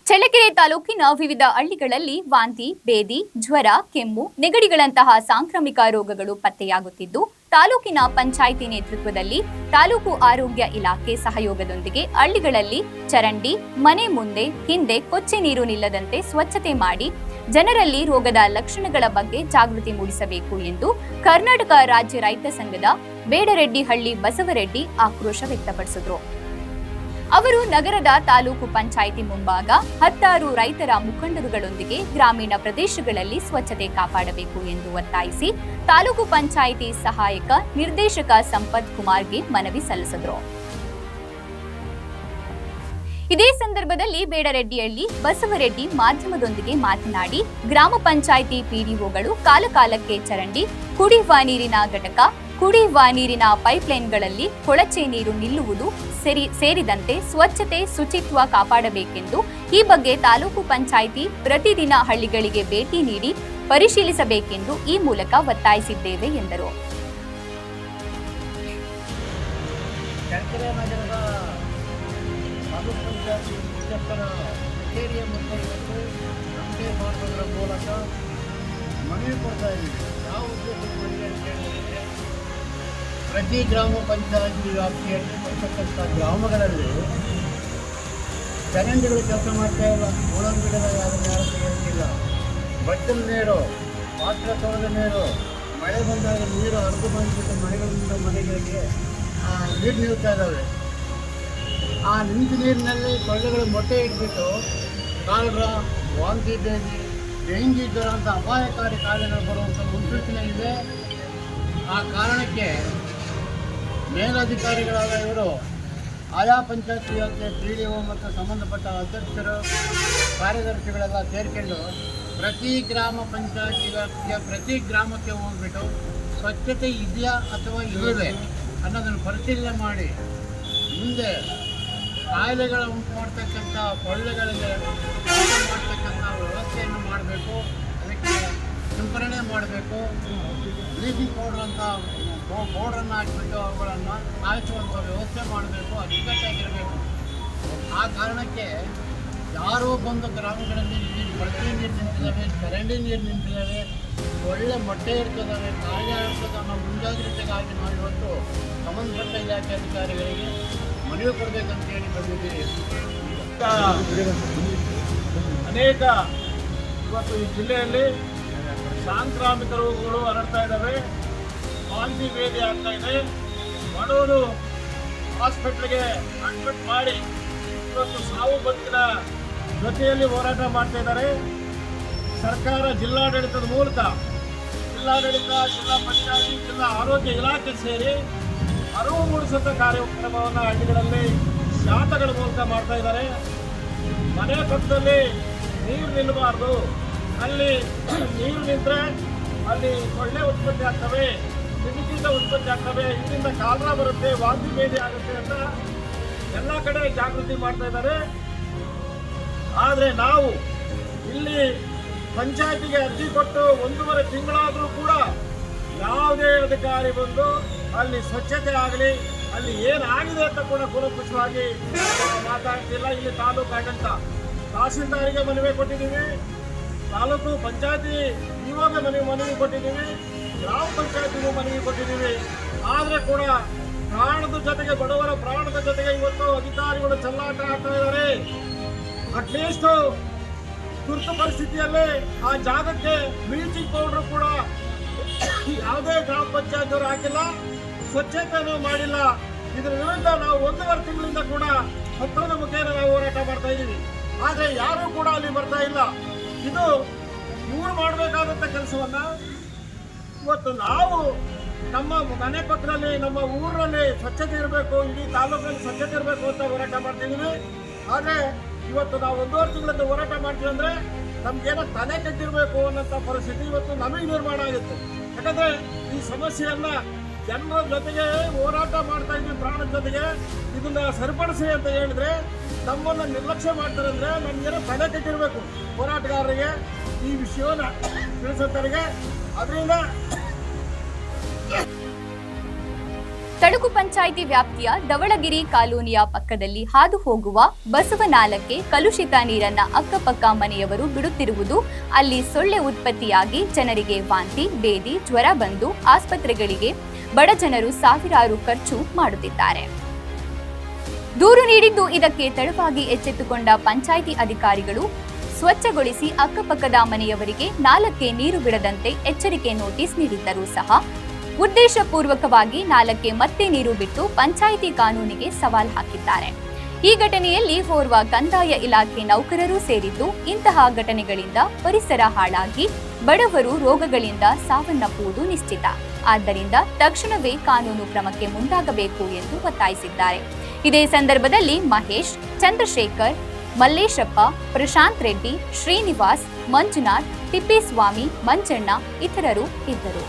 ಚಳ್ಳಕೆರೆ ತಾಲೂಕಿನ ವಿವಿಧ ಹಳ್ಳಿಗಳಲ್ಲಿ ವಾಂತಿ, ಬೇದಿ, ಜ್ವರ, ಕೆಮ್ಮು, ನೆಗಡಿಗಳಂತಹ ಸಾಂಕ್ರಾಮಿಕ ರೋಗಗಳು ಪತ್ತೆಯಾಗುತ್ತಿದ್ದು, ತಾಲೂಕಿನ ಪಂಚಾಯಿತಿ ನೇತೃತ್ವದಲ್ಲಿ ತಾಲೂಕು ಆರೋಗ್ಯ ಇಲಾಖೆ ಸಹಯೋಗದೊಂದಿಗೆ ಹಳ್ಳಿಗಳಲ್ಲಿ ಚರಂಡಿ, ಮನೆ ಮುಂದೆ, ಹಿಂದೆ ಕೊಚ್ಚೆ ನೀರು ನಿಲ್ಲದಂತೆ ಸ್ವಚ್ಛತೆ ಮಾಡಿ ಜನರಲ್ಲಿ ರೋಗದ ಲಕ್ಷಣಗಳ ಬಗ್ಗೆ ಜಾಗೃತಿ ಮೂಡಿಸಬೇಕು ಎಂದು ಕರ್ನಾಟಕ ರಾಜ್ಯ ರೈತ ಸಂಘದ ಬೇಡರೆಡ್ಡಿಹಳ್ಳಿ ಬಸವರೆಡ್ಡಿ ಆಕ್ರೋಶ ವ್ಯಕ್ತಪಡಿಸಿದರು. ಅವರು ನಗರದ ತಾಲೂಕು ಪಂಚಾಯಿತಿ ಮುಂಭಾಗ 16 ರೈತರ ಮುಖಂಡರುಗಳೊಂದಿಗೆ ಗ್ರಾಮೀಣ ಪ್ರದೇಶಗಳಲ್ಲಿ ಸ್ವಚ್ಛತೆ ಕಾಪಾಡಬೇಕು ಎಂದು ಒತ್ತಾಯಿಸಿ ತಾಲೂಕು ಪಂಚಾಯಿತಿ ಸಹಾಯಕ ನಿರ್ದೇಶಕ ಸಂಪತ್ ಕುಮಾರ್ಗೆ ಮನವಿ ಸಲ್ಲಿಸಿದರು. ಇದೇ ಸಂದರ್ಭದಲ್ಲಿ ಬೇಡರೆಡ್ಡಿಹಳ್ಳಿ ಬಸವರೆಡ್ಡಿ ಮಾಧ್ಯಮದೊಂದಿಗೆ ಮಾತನಾಡಿ, ಗ್ರಾಮ ಪಂಚಾಯಿತಿ ಪಿಡಿಒಗಳು ಕಾಲಕಾಲಕ್ಕೆ ಚರಂಡಿ, ಕುಡಿಯುವ ನೀರಿನ ಘಟಕ, ಕುಡಿಯುವ ನೀರಿನ ಪೈಪ್ಲೈನ್ಗಳಲ್ಲಿ ಕೊಳಚೆ ನೀರು ನಿಲ್ಲುವುದು ಸೇರಿದಂತೆ ಸ್ವಚ್ಛತೆ, ಶುಚಿತ್ವ ಕಾಪಾಡಬೇಕೆಂದು ಈ ಬಗ್ಗೆ ತಾಲೂಕು ಪಂಚಾಯಿತಿ ಪ್ರತಿದಿನ ಹಳ್ಳಿಗಳಿಗೆ ಭೇಟಿ ನೀಡಿ ಪರಿಶೀಲಿಸಬೇಕೆಂದು ಈ ಮೂಲಕ ಒತ್ತಾಯಿಸಿದ್ದೇವೆ ಎಂದರು. ಪ್ರತಿ ಗ್ರಾಮ ಪಂಚಾಯತಿ ವ್ಯಾಪ್ತಿಯಲ್ಲಿ ಬರ್ತಕ್ಕಂಥ ಗ್ರಾಮಗಳಲ್ಲಿ ಚರಂಡಿಗಳು ಕೆಲಸ ಮಾಡ್ತಾ ಇಲ್ಲ. ಒಳಗಿಡದ ಯಾರು ತೆಗೆಯುತ್ತಿಲ್ಲ. ಬಟ್ಟಲು ನೀರು, ಪಾತ್ರ ತೊಳೆದ ನೀರು, ಮಳೆ ಬಂದಾಗ ನೀರು ಹರಿದು ಬಂದುಬಿಟ್ಟು ಮನೆಗಳಿಂದ ಮನೆಗಳಿಗೆ ನೀರು ನಿಲ್ತಾ ಇದ್ದಾವೆ. ಆ ನಿಂತ ನೀರಿನಲ್ಲಿ ಸೊಳ್ಳೆಗಳು ಮೊಟ್ಟೆ ಇಟ್ಬಿಟ್ಟು ಕಾಲರ, ವಾಂತಿ ಭೇದಿ, ಡೆಂಗಿ ಜ್ವರ ಅಂತ ಅಪಾಯಕಾರಿ ಕಾಯಿಲೆಗಳು ಬರುವಂಥ ಮುನ್ಸೂಚನೆ ಇದೆ. ಆ ಕಾರಣಕ್ಕೆ ಮೇಲಧಿಕಾರಿಗಳಾದ ಇವರು ಆಯಾ ಪಂಚಾಯತ್ ವ್ಯಾಪ್ತಿಯ ಪಿಡಿಒ ಮತ್ತು ಸಂಬಂಧಪಟ್ಟ ಅಧ್ಯಕ್ಷರು, ಕಾರ್ಯದರ್ಶಿಗಳೆಲ್ಲ ಸೇರಿಕೊಂಡು ಪ್ರತಿ ಗ್ರಾಮ ಪಂಚಾಯತಿ ವ್ಯಾಪ್ತಿಯ ಪ್ರತಿ ಗ್ರಾಮಕ್ಕೆ ಹೋಗ್ಬಿಟ್ಟು ಸ್ವಚ್ಛತೆ ಇದೆಯಾ ಅಥವಾ ಇಲ್ಲವೇ ಅನ್ನೋದನ್ನು ಪರಿಶೀಲನೆ ಮಾಡಿ ಮುಂದೆ ಕಾಯಿಲೆಗಳ ಉಂಟು ಮಾಡ್ತಕ್ಕಂಥ ಸೊಳ್ಳೆಗಳಿಗೆ ಮಾಡ್ತಕ್ಕಂಥ ವ್ಯವಸ್ಥೆಯನ್ನು ಮಾಡಬೇಕು. ಅದಕ್ಕೆ ಸಿಂಪರಣೆ ಮಾಡಬೇಕು. ಬ್ಲೀಚಿಂಗ್ ಪೌಡರ್ ಅಂತ ಪೌಡ್ರನ್ನು ಹಾಕಿಬಿಟ್ಟು ಅವುಗಳನ್ನು ಕಾಯಿಸುವಂಥ ವ್ಯವಸ್ಥೆ ಮಾಡಬೇಕು. ಅಚ್ಚುಕಟ್ಟಾಗಿರಬೇಕು. ಆ ಕಾರಣಕ್ಕೆ ಯಾರೋ ಬಂದು ಗ್ರಾಮಗಳಲ್ಲಿ ಕೊಳಚೆ ನೀರು ನಿಂತಿದ್ದಾವೆ, ಚರಂಡಿ ನೀರು ನಿಂತಿದ್ದಾವೆ, ಒಳ್ಳೆ ಮೊಟ್ಟೆ ಇರ್ತದಾವೆ, ಕಾಯಿಲೆ ಇರ್ತದೆ ಅನ್ನೋ ಮುಂಜಾಗ್ರತೆಗಾಗಿ ನಾವು ಇವತ್ತು ಸಂಬಂಧಪಟ್ಟ ಇಲಾಖೆ ಅಧಿಕಾರಿಗಳಿಗೆ ಮನವಿ ಕೊಡಬೇಕಂತ ಹೇಳಿ ಬಂದಿದ್ದೀವಿ. ಅನೇಕ ಇವತ್ತು ಈ ಜಿಲ್ಲೆಯಲ್ಲಿ ಸಾಂಕ್ರಾಮಿಕ ರೋಗಗಳು ಹರಡ್ತಾ ಇದ್ದಾವೆ. ವಾಂತಿ ಭೇದಿ ಆಗ್ತಾ ಇದೆ. ಬಡವರು ಹಾಸ್ಪಿಟ್ಲಿಗೆ ಅಡ್ಮಿಟ್ ಮಾಡಿ ಇವತ್ತು ಸಾವು ಬದುಕಿನ ಜೊತೆಯಲ್ಲಿ ಹೋರಾಟ ಮಾಡ್ತಾ ಇದ್ದಾರೆ. ಸರ್ಕಾರ ಜಿಲ್ಲಾಡಳಿತದ ಮೂಲಕ ಜಿಲ್ಲಾಡಳಿತ, ಜಿಲ್ಲಾ ಪಂಚಾಯತಿ, ಜಿಲ್ಲಾ ಆರೋಗ್ಯ ಇಲಾಖೆ ಸೇರಿ ಅರಿವು ಮೂಡಿಸುವಂಥ ಕಾರ್ಯಕ್ರಮವನ್ನು ಹಳ್ಳಿಗಳಲ್ಲಿ ಜಾಥಾಗಳ ಮೂಲಕ ಮಾಡ್ತಾ ಇದ್ದಾರೆ. ಮನೆ ಪಕ್ಕದಲ್ಲಿ ನೀರು ನಿಲ್ಲಬಾರ್ದು, ಅಲ್ಲಿ ನೀರು ನಿಂತರೆ ಅಲ್ಲಿ ಸೊಳ್ಳೆ ಉತ್ಪತ್ತಿ ಆಗ್ತವೆ, ಕ್ರಿಮಿಕೀಟ ಉತ್ಪತ್ತಿ ಆಗ್ತವೆ, ಇದರಿಂದ ಕಾಲರ ಬರುತ್ತೆ, ವಾಂತಿ ಭೇದಿ ಆಗುತ್ತೆ ಅಂತ ಎಲ್ಲ ಕಡೆ ಜಾಗೃತಿ ಮಾಡ್ತಾ ಇದ್ದಾರೆ. ಆದರೆ ನಾವು ಇಲ್ಲಿ ಪಂಚಾಯತಿಗೆ ಅರ್ಜಿ ಕೊಟ್ಟು 1.5 ತಿಂಗಳಾದರೂ ಕೂಡ ಯಾವುದೇ ಅಧಿಕಾರಿ ಬಂದು ಅಲ್ಲಿ ಸ್ವಚ್ಛತೆ ಆಗಲಿ, ಅಲ್ಲಿ ಏನಾಗಿದೆ ಅಂತ ಕೂಡ ಕೂಲಂಕುಷವಾಗಿ ಮಾತಾಡ್ತಿಲ್ಲ. ಇಲ್ಲಿ ತಾಲೂಕು ಆಡಳಿತ ತಹಸೀಲ್ದಾರಿಗೆ ಮನವಿ ಕೊಟ್ಟಿದ್ದೀವಿ, ತಾಲೂಕು ಪಂಚಾಯತಿ ಇವಾಗ ಮನವಿ ಕೊಟ್ಟಿದ್ದೀವಿ, ಗ್ರಾಮ ಪಂಚಾಯತಿಗೂ ಮನವಿ ಕೊಟ್ಟಿದ್ದೀವಿ. ಆದರೆ ಕೂಡ ಪ್ರಾಣದ ಜೊತೆಗೆ, ಬಡವರ ಪ್ರಾಣದ ಜೊತೆಗೆ ಇವತ್ತು ಅಧಿಕಾರಿಗಳು ಚೆಲ್ಲಾಟ ಆಡ್ತಾ ಇದ್ದಾರೆ. ಅಟ್ಲೀಸ್ಟ್ ತುರ್ತು ಪರಿಸ್ಥಿತಿಯಲ್ಲಿ ಆ ಜಾಗಕ್ಕೆ ಬ್ಲೀಚಿಂಗ್ ಪೌಡರ್ ಕೂಡ ಯಾವುದೇ ಗ್ರಾಮ ಪಂಚಾಯತ್ ಹಾಕಿಲ್ಲ, ಸ್ವಚ್ಛತೆಯನ್ನು ಮಾಡಿಲ್ಲ. ಇದರ ವಿರುದ್ಧ ನಾವು 1.5 ತಿಂಗಳಿಂದ ಕೂಡ ಪತ್ರದ ಮುಖೇನ ನಾವು ಹೋರಾಟ ಮಾಡ್ತಾ ಇದ್ದೀವಿ. ಆದರೆ ಯಾರೂ ಕೂಡ ಅಲ್ಲಿ ಬರ್ತಾ ಇಲ್ಲ. ಇದು ಇವರು ಮಾಡಬೇಕಾದಂಥ ಕೆಲಸವನ್ನ ಇವತ್ತು ನಾವು ನಮ್ಮ ಮನೆ ಪಕ್ಕದಲ್ಲಿ, ನಮ್ಮ ಊರಲ್ಲಿ ಸ್ವಚ್ಛತೆ ಇರಬೇಕು, ಇಡೀ ತಾಲೂಕಲ್ಲಿ ಸ್ವಚ್ಛತೆ ಇರಬೇಕು ಅಂತ ಹೋರಾಟ ಮಾಡ್ತಿದ್ದೀವಿ. ಆದರೆ ಇವತ್ತು ನಾವು 1.5 ತಿಂಗಳಿಂದ ಹೋರಾಟ ಮಾಡ್ತೀವಿ ಅಂದರೆ ನಮಗೇನೋ ತಲೆ ಕೆಟ್ಟಿರಬೇಕು ಅನ್ನೋಂಥ ಪರಿಸ್ಥಿತಿ ಇವತ್ತು ನಮಗೆ ನಿರ್ಮಾಣ ಆಗಿತ್ತು. ಯಾಕಂದರೆ ಈ ಸಮಸ್ಯೆಯನ್ನು ಜನರ ಜೊತೆಗೆ ಹೋರಾಟ ಮಾಡ್ತಾ ಇದ್ವಿ, ಪ್ರಾಣದ ಜೊತೆಗೆ ಇದನ್ನ ಸರಿಪಡಿಸಿ ಅಂತ ಹೇಳಿದ್ರೆ ನಮ್ಮನ್ನು ನಿರ್ಲಕ್ಷ್ಯ ಮಾಡ್ತಾರೆ. ಅಂದರೆ ನಮಗೇನೋ ತಲೆ ಕೆಟ್ಟಿರಬೇಕು ಹೋರಾಟಗಾರರಿಗೆ, ಈ ವಿಷಯವನ್ನು ತಿಳಿಸೋರಿಗೆ. ಅದರಿಂದ ತಳುಕು ಪಂಚಾಯಿತಿ ವ್ಯಾಪ್ತಿಯ ಧವಳಗಿರಿ ಕಾಲೋನಿಯ ಪಕ್ಕದಲ್ಲಿ ಹಾದು ಹೋಗುವ ಬಸವನಾಲಕ್ಕೆ ಕಲುಷಿತ ನೀರನ್ನ ಅಕ್ಕಪಕ್ಕ ಮನೆಯವರು ಬಿಡುತ್ತಿರುವುದು, ಅಲ್ಲಿ ಸೊಳ್ಳೆ ಉತ್ಪತ್ತಿಯಾಗಿ ಜನರಿಗೆ ವಾಂತಿ, ಬೇದಿ, ಜ್ವರ ಬಂದು ಆಸ್ಪತ್ರೆಗಳಿಗೆ ಬಡ ಜನರು ಸಾವಿರಾರು ಖರ್ಚು ಮಾಡುತ್ತಿದ್ದಾರೆ. ದೂರು ನೀಡಿದ್ದು ಇದಕ್ಕೆ ತಡವಾಗಿ ಎಚ್ಚೆತ್ತುಕೊಂಡ ಪಂಚಾಯಿತಿ ಅಧಿಕಾರಿಗಳು ಸ್ವಚ್ಛಗೊಳಿಸಿ ಅಕ್ಕಪಕ್ಕದ ಮನೆಯವರಿಗೆ ನಾಲಕ್ಕೆ ನೀರು ಬಿಡದಂತೆ ಎಚ್ಚರಿಕೆ ನೋಟಿಸ್ ನೀಡಿದ್ದರೂ ಸಹ ಉದ್ದೇಶಪೂರ್ವಕವಾಗಿ ನಾಲಕ್ಕೆ ಮತ್ತೆ ನೀರು ಬಿಟ್ಟು ಪಂಚಾಯಿತಿ ಕಾನೂನಿಗೆ ಸವಾಲ್ ಹಾಕಿದ್ದಾರೆ. ಈ ಘಟನೆಯಲ್ಲಿ ಓರ್ವ ಕಂದಾಯ ಇಲಾಖೆ ನೌಕರರು ಸೇರಿದ್ದು, ಇಂತಹ ಘಟನೆಗಳಿಂದ ಪರಿಸರ ಹಾಳಾಗಿ ಬಡವರು ರೋಗಗಳಿಂದ ಸಾವನ್ನಪ್ಪುವುದು ನಿಶ್ಚಿತ. ಆದ್ದರಿಂದ ತಕ್ಷಣವೇ ಕಾನೂನು ಕ್ರಮಕ್ಕೆ ಮುಂದಾಗಬೇಕು ಎಂದು ಒತ್ತಾಯಿಸಿದ್ದಾರೆ. ಇದೇ ಸಂದರ್ಭದಲ್ಲಿ ಮಹೇಶ್, ಚಂದ್ರಶೇಖರ್, ಮಲ್ಲೇಶಪ್ಪ, ಪ್ರಶಾಂತ್ ರೆಡ್ಡಿ, ಶ್ರೀನಿವಾಸ್, ಮಂಜುನಾಥ್, ತಿಪ್ಪೇಸ್ವಾಮಿ, ಮಂಜಣ್ಣ ಇತರರು ಇದ್ದರು.